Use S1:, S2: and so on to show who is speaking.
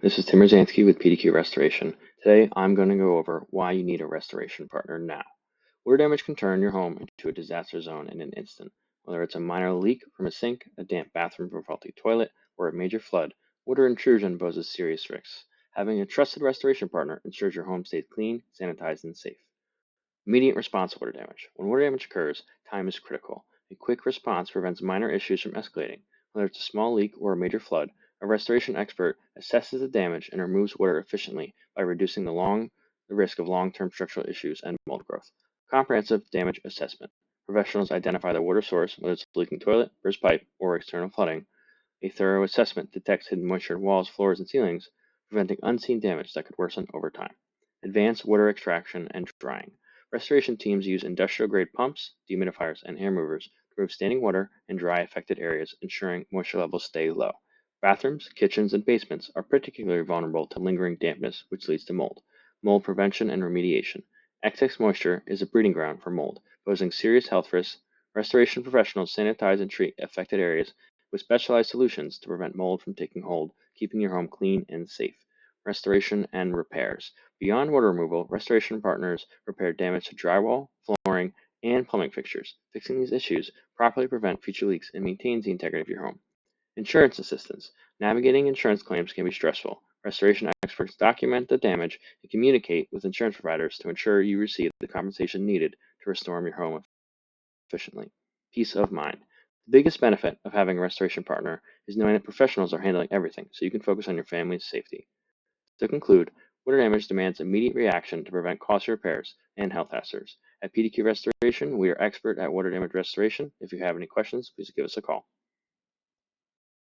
S1: this is Tim Rosansky with PDQ Restoration. Today, I'm going to go over why you need a restoration partner now. Water damage can turn your home into a disaster zone in an instant. Whether it's a minor leak from a sink, a damp bathroom from a faulty toilet, or a major flood, water intrusion poses serious risks. Having a trusted restoration partner ensures your home stays clean, sanitized, and safe. Immediate response to water damage. When water damage occurs, time is critical. A quick response prevents minor issues from escalating. Whether it's a small leak or a major flood, a restoration expert assesses the damage and removes water efficiently by reducing the risk of long-term structural issues and mold growth. Comprehensive damage assessment. Professionals identify the water source, whether it's a leaking toilet, burst pipe, or external flooding. A thorough assessment detects hidden moisture in walls, floors, and ceilings, preventing unseen damage that could worsen over time. Advanced water extraction and drying. Restoration teams use industrial-grade pumps, dehumidifiers, and air movers to remove standing water and dry affected areas, ensuring moisture levels stay low. Bathrooms, kitchens, and basements are particularly vulnerable to lingering dampness, which leads to mold. Mold prevention and remediation. Excess moisture is a breeding ground for mold, posing serious health risks. Restoration professionals sanitize and treat affected areas with specialized solutions to prevent mold from taking hold, keeping your home clean and safe. Restoration and repairs. Beyond water removal, restoration partners repair damage to drywall, flooring, and plumbing fixtures. Fixing these issues properly prevent future leaks and maintains the integrity of your home. Insurance assistance. Navigating insurance claims can be stressful. Restoration experts document the damage and communicate with insurance providers to ensure you receive the compensation needed to restore your home efficiently. Peace of mind. The biggest benefit of having a restoration partner is knowing that professionals are handling everything so you can focus on your family's safety. To conclude, water damage demands immediate reaction to prevent costly repairs and health hazards. At PDQ Restoration, we are expert at water damage restoration. If you have any questions, please give us a call.